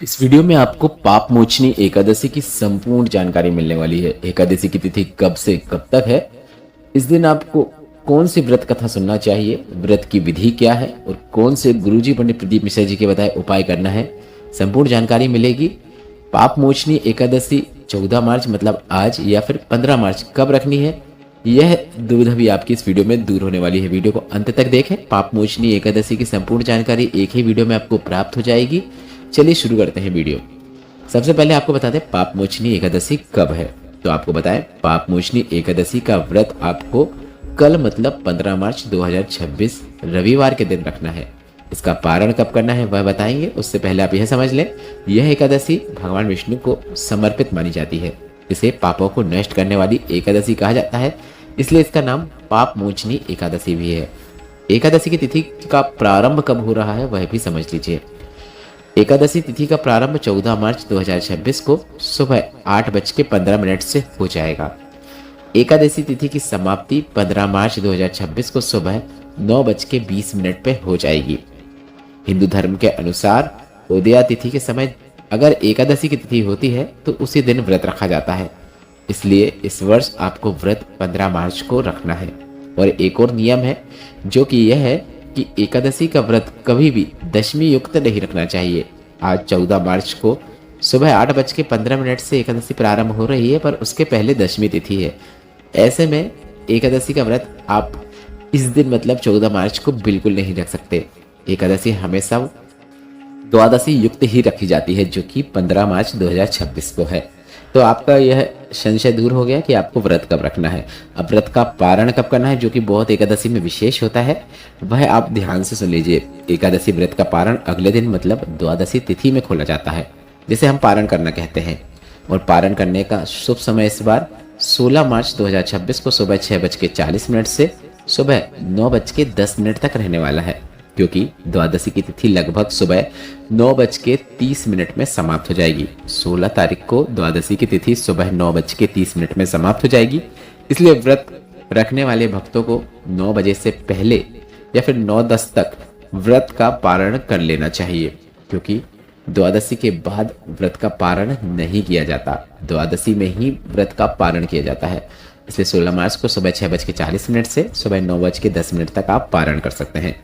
इस वीडियो में आपको पाप मोचनी एकादशी की संपूर्ण जानकारी मिलने वाली है। एकादशी की तिथि कब से कब तक है, इस दिन आपको कौन सी व्रत कथा सुनना चाहिए, व्रत की विधि क्या है और कौन से गुरुजी पंडित प्रदीप मिश्रा जी के बताए उपाय करना है, संपूर्ण जानकारी मिलेगी। पाप मोचनी एकादशी 14 मार्च मतलब आज या फिर 15 मार्च कब रखनी है, यह दुविधा भी आपकी इस वीडियो में दूर होने वाली है। वीडियो को अंत तक देखें। पाप मोचनी एकादशी की संपूर्ण जानकारी एक ही वीडियो में आपको प्राप्त हो जाएगी। चलिए शुरू करते हैं वीडियो। सबसे पहले आपको बता दें पाप मोचनी एकादशी कब है। तो आपको बताएं पाप मोचनी एकादशी का व्रत आपको कल मतलब 15 मार्च 2026 रविवार के दिन रखना है। इसका पारण कब करना है वह बताएंगे। उससे पहले आप यह समझ लें, यह एकादशी भगवान विष्णु को समर्पित मानी जाती है। इसे पापों को नष्ट करने वाली एकादशी कहा जाता है, इसलिए इसका नाम पाप मोचनी एकादशी भी है। एकादशी की तिथि का प्रारंभ कब हो रहा है वह भी समझ लीजिए। एकादशी तिथि का प्रारंभ 14 मार्च 2026 को सुबह 8:15 से हो जाएगा। एकादशी तिथि की समाप्ति 15 मार्च 2026 को सुबह 9:20 पे हो जाएगी। हिंदू धर्म के अनुसार उदया तिथि के समय अगर एकादशी की तिथि होती है तो उसी दिन व्रत रखा जाता है, इसलिए इस वर्ष आपको व्रत 15 मार्च को रखना है। और एक और नियम है जो कि यह है कि एकादशी का व्रत कभी भी दशमी युक्त नहीं रखना चाहिए। आज 14 मार्च को सुबह 8:15 से एकादशी प्रारंभ हो रही है, पर उसके पहले दशमी तिथि है। ऐसे में एकादशी का व्रत आप इस दिन मतलब 14 मार्च को बिल्कुल नहीं रख सकते। एकादशी हमेशा द्वादशी युक्त ही रखी जाती है, जो कि 15 मार्च 2026 को है। तो आपका यह संशय दूर हो गया कि आपको व्रत कब रखना है। अब व्रत का पारण कब करना है, जो कि बहुत एकादशी में विशेष होता है, वह आप ध्यान से सुन लीजिए। एकादशी व्रत का पारण अगले दिन मतलब द्वादशी तिथि में खोला जाता है, जिसे हम पारण करना कहते हैं। और पारण करने का शुभ समय इस बार 16 मार्च 2026 को सुबह 6:40 से सुबह 9:10 तक रहने वाला है, क्योंकि द्वादशी की तिथि लगभग सुबह 9:30 में समाप्त हो जाएगी। 16 तारीख को द्वादशी की तिथि सुबह 9:30 में समाप्त हो जाएगी। इसलिए व्रत रखने वाले भक्तों को 9 बजे से पहले या फिर 9:10 तक व्रत का पारण कर लेना चाहिए, क्योंकि द्वादशी के बाद व्रत का पारण नहीं किया जाता, द्वादशी में ही व्रत का पारण किया जाता है। इसलिए 16 मार्च को सुबह 6:40 से सुबह 9:10 तक आप पारण कर सकते हैं।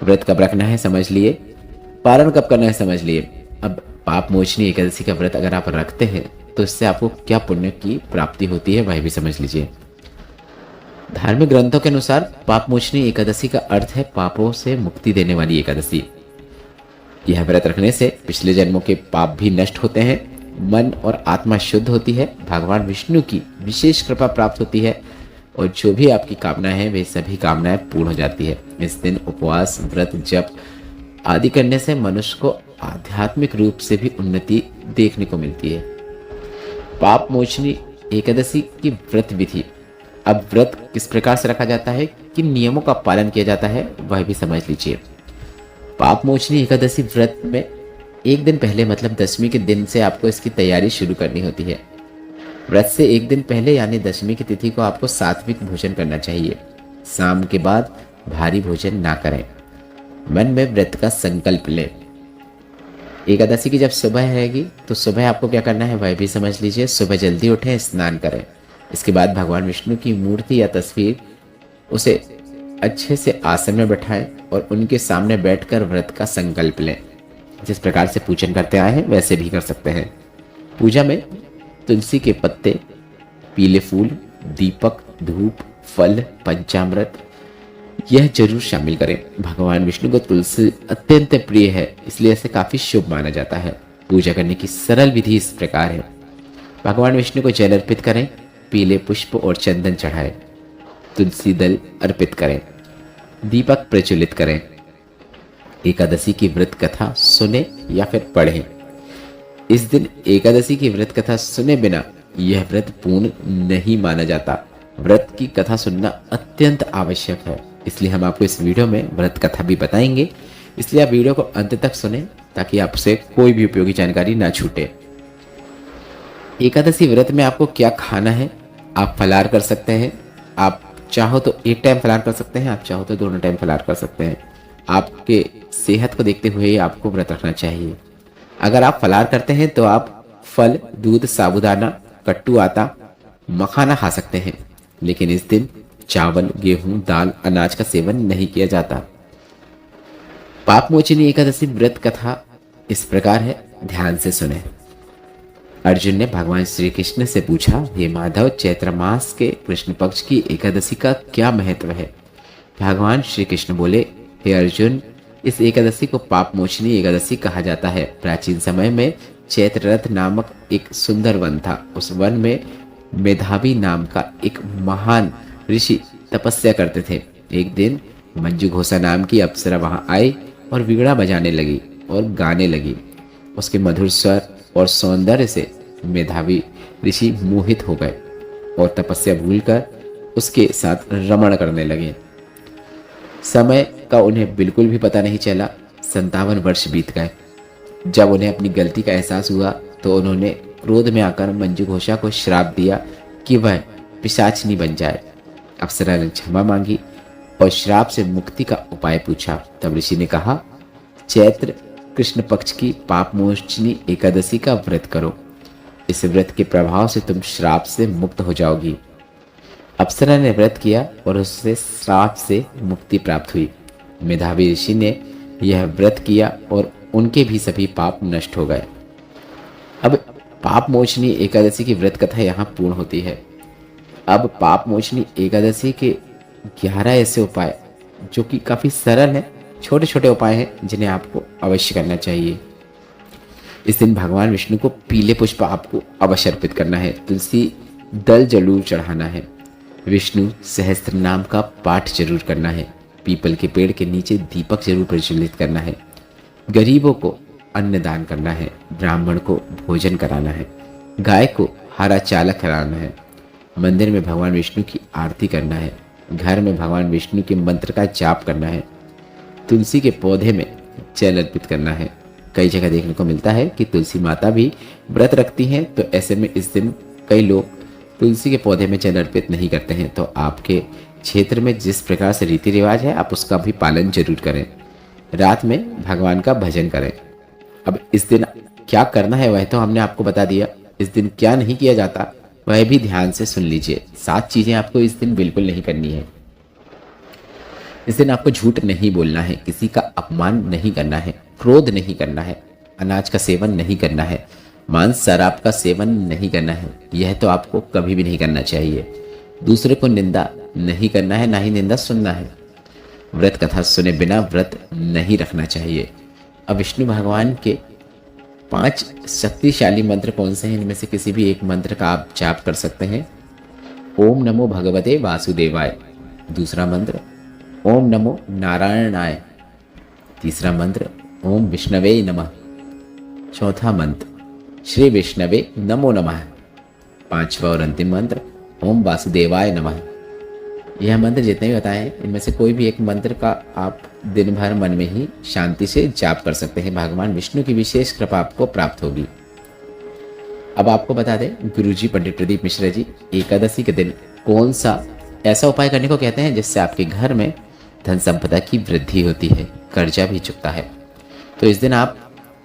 व्रत कब रखना है समझ लिए, पारण कब करना है समझ लिए। अब पाप मोचनी एकादशी का व्रत अगर आप रखते हैं तो इससे आपको क्या पुण्य की प्राप्ति होती है वह भी समझ लीजिए। धार्मिक ग्रंथों के अनुसार पाप मोचनी एकादशी का अर्थ है पापों से मुक्ति देने वाली एकादशी। यह व्रत रखने से पिछले जन्मों के पाप भी नष्ट होते हैं, मन और आत्मा शुद्ध होती है, भगवान विष्णु की विशेष कृपा प्राप्त होती है और जो भी आपकी कामना है वे सभी कामनाएं पूर्ण हो जाती है। इस दिन उपवास, व्रत, जप आदि करने से मनुष्य को आध्यात्मिक रूप से भी उन्नति देखने को मिलती है। पाप मोचनी एकादशी की व्रत विधि। अब व्रत किस प्रकार से रखा जाता है, किन नियमों का पालन किया जाता है वह भी समझ लीजिए। पाप मोचनी एकादशी व्रत में एक दिन पहले मतलब दशमी के दिन से आपको इसकी तैयारी शुरू करनी होती है। व्रत से एक दिन पहले यानी दशमी की तिथि को आपको सात्विक भोजन करना चाहिए। शाम के बाद भारी भोजन ना करें। मन में व्रत का संकल्प लें। एकादशी की जब सुबह रहेगी तो सुबह आपको क्या करना है वह भी समझ लीजिए। सुबह जल्दी उठें, स्नान करें। इसके बाद भगवान विष्णु की मूर्ति या तस्वीर उसे अच्छे से आसन में बैठाएं और उनके सामने बैठकर व्रत का संकल्प लें। जिस प्रकार से पूजन करते आए हैं वैसे भी कर सकते हैं। पूजा में तुलसी के पत्ते, पीले फूल, दीपक, धूप, फल, पंचामृत यह जरूर शामिल करें। भगवान विष्णु को तुलसी अत्यंत प्रिय है, इसलिए इसे काफी शुभ माना जाता है। पूजा करने की सरल विधि इस प्रकार है। भगवान विष्णु को जल अर्पित करें, पीले पुष्प और चंदन चढ़ाएं, तुलसी दल अर्पित करें, दीपक प्रज्वलित करें। एकादशी की व्रत कथा सुने या फिर पढ़ें। इस दिन एकादशी की व्रत कथा सुने बिना यह व्रत पूर्ण नहीं माना जाता। व्रत की कथा सुनना अत्यंत आवश्यक है, इसलिए हम आपको इस वीडियो में व्रत कथा भी बताएंगे। इसलिए आप वीडियो को अंत तक सुने ताकि आपसे कोई भी उपयोगी जानकारी ना छूटे। एकादशी व्रत में आपको क्या खाना है, आप फलाहार कर सकते हैं। आप चाहो तो एक टाइम फलाहार कर सकते हैं, आप चाहो तो दोनों टाइम फलाहार कर सकते हैं। आपके सेहत को देखते हुए आपको व्रत रखना चाहिए। अगर आप फलाहार करते हैं तो आप फल, दूध, साबूदाना, कट्टू आटा, मखाना खा सकते हैं, लेकिन इस दिन चावल, गेहूं, दाल, अनाज का सेवन नहीं किया जाता। पाप मोचनी एकादशी व्रत कथा इस प्रकार है, ध्यान से सुने। अर्जुन ने भगवान श्री कृष्ण से पूछा, हे माधव, चैत्र मास के कृष्ण पक्ष की एकादशी का क्या महत्व है? भगवान श्री कृष्ण बोले, हे अर्जुन, इस एकादशी को पाप मोचनी एकादशी कहा जाता है। प्राचीन समय में चैत्ररथ नामक एक सुंदर वन था। उस वन में मेधावी नाम का एक महान ऋषि तपस्या करते थे। एक दिन मंजू घोषा नाम की अप्सरा वहां आई और वीणा बजाने लगी और गाने लगी। उसके मधुर स्वर और सौंदर्य से मेधावी ऋषि मोहित हो गए और तपस्या भूलकर उसके साथ रमण करने लगे। समय का उन्हें बिल्कुल भी पता नहीं चला। 57 वर्ष बीत गए। जब उन्हें अपनी गलती का एहसास हुआ तो उन्होंने क्रोध में आकर मंजू घोषा को श्राप दिया कि वह पिशाचनी बन जाए। अप्सरा ने क्षमा मांगी और श्राप से मुक्ति का उपाय पूछा। तब ऋषि ने कहा, चैत्र कृष्ण पक्ष की पाप मोचनी एकादशी का व्रत करो। इस व्रत के प्रभाव से तुम श्राप से मुक्त हो जाओगी। अप्सरा ने व्रत किया और उससे श्राप से मुक्ति प्राप्त हुई। मेधावी ऋषि ने यह व्रत किया और उनके भी सभी पाप नष्ट हो गए। अब पाप मोचनी एकादशी की व्रत कथा यहाँ पूर्ण होती है। अब पाप मोचनी एकादशी के 11 ऐसे उपाय जो कि काफ़ी सरल हैं, छोटे छोटे उपाय हैं जिन्हें आपको अवश्य करना चाहिए। इस दिन भगवान विष्णु को पीले पुष्प आपको अवश्य अर्पित करना है। तुलसी दल जरूर चढ़ाना है। विष्णु सहस्त्र नाम का पाठ जरूर करना है। पीपल के पेड़ के नीचे दीपक जरूर प्रज्वलित करना है। गरीबों को अन्न दान करना है। ब्राह्मण को भोजन कराना है। गाय को हरा चारा खिलाना है। मंदिर में भगवान विष्णु की आरती करना है। घर में भगवान विष्णु के मंत्र का जाप करना है। तुलसी के पौधे में जल अर्पित करना है। कई जगह देखने को मिलता है कि तुलसी माता भी व्रत रखती हैं, तो ऐसे में इस दिन कई लोग तुलसी के पौधे में जल अर्पित नहीं करते हैं। तो आपके क्षेत्र में जिस प्रकार से रीति रिवाज है, आप उसका भी पालन जरूर करें। रात में भगवान का भजन करें। अब इस दिन क्या करना है वह तो हमने आपको बता दिया। इस दिन क्या नहीं किया जाता वह भी ध्यान से सुन लीजिए। 7 चीजें आपको इस दिन बिल्कुल नहीं करनी है। इस दिन आपको झूठ नहीं बोलना है, किसी का अपमान नहीं करना है, क्रोध नहीं करना है, अनाज का सेवन नहीं करना है, मांस शराब का सेवन नहीं करना है। यह तो आपको कभी भी नहीं करना चाहिए। दूसरे को निंदा नहीं करना है, ना ही निंदा सुनना है। व्रत कथा सुने बिना व्रत नहीं रखना चाहिए। अब विष्णु भगवान के 5 शक्तिशाली मंत्र कौन से हैं? इनमें से किसी भी एक मंत्र का आप जाप कर सकते हैं। ओम नमो भगवते वासुदेवाय। दूसरा मंत्र ओम नमो नारायणाय। तीसरा मंत्र ओम विष्णवे नमः। चौथा मंत्र श्री विष्णवे नमो नमः। 5वां और अंतिम मंत्र ओम वासुदेवाय नमः। यह मंत्र जितने भी बताए हैं, इनमें से कोई भी एक मंत्र का आप दिन भर मन में ही शांति से जाप कर सकते हैं। भगवान विष्णु की विशेष कृपा आपको प्राप्त होगी। अब आपको बता दें, गुरुजी पंडित प्रदीप मिश्रा जी एकादशी के दिन कौन सा ऐसा उपाय करने को कहते हैं जिससे आपके घर में धन संपदा की वृद्धि होती है, कर्जा भी चुकता है। तो इस दिन आप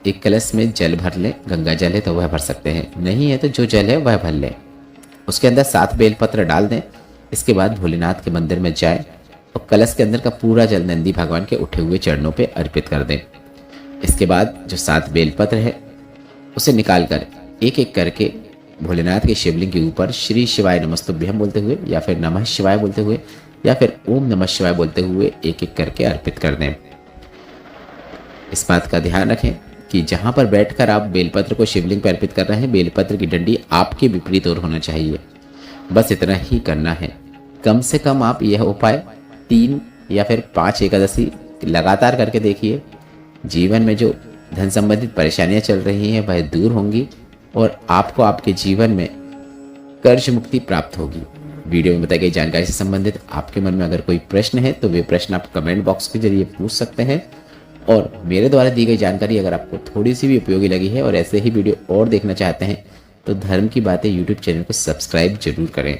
एक कलश में जल भर लें। गंगा जल है तो वह भर सकते हैं, नहीं है तो जो जल है वह भर लें। उसके अंदर 7 बेलपत्र डाल दें। इसके बाद भोलेनाथ के मंदिर में जाएं और कलश के अंदर का पूरा जल नंदी भगवान के उठे हुए चरणों पे अर्पित कर दें। इसके बाद जो 7 बेलपत्र है उसे निकाल कर एक एक करके भोलेनाथ के शिवलिंग के ऊपर श्री शिवाय नमस्तुभ्यम बोलते हुए या फिर नमः शिवाय बोलते हुए या फिर ओम नमः शिवाय बोलते हुए एक एक करके अर्पित कर दें। इस बात का ध्यान रखें कि जहाँ पर बैठकर आप बेलपत्र को शिवलिंग पर अर्पित कर रहे हैं, बेलपत्र की डंडी आपके विपरीत ओर होना चाहिए। बस इतना ही करना है। कम से कम आप यह उपाय 3 या फिर 5 एकादशी लगातार करके देखिए। जीवन में जो धन संबंधित परेशानियां चल रही हैं वह दूर होंगी और आपको आपके जीवन में कर्ज मुक्ति प्राप्त होगी। वीडियो में बताई गई जानकारी से संबंधित आपके मन में अगर कोई प्रश्न है तो वे प्रश्न आप कमेंट बॉक्स के जरिए पूछ सकते हैं। और मेरे द्वारा दी गई जानकारी अगर आपको थोड़ी सी भी उपयोगी लगी है और ऐसे ही वीडियो और देखना चाहते हैं तो धर्म की बातें यूट्यूब चैनल को सब्सक्राइब जरूर करें।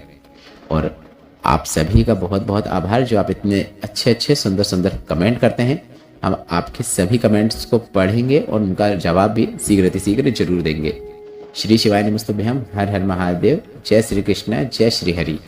और आप सभी का बहुत बहुत आभार जो आप इतने अच्छे अच्छे सुंदर सुंदर कमेंट करते हैं। हम आपके सभी कमेंट्स को पढ़ेंगे और उनका जवाब भी शीघ्र जरूर देंगे। श्री शिवाय नमस्तुभ्यम। हर हर महादेव। जय श्री कृष्ण, जय श्री हरि।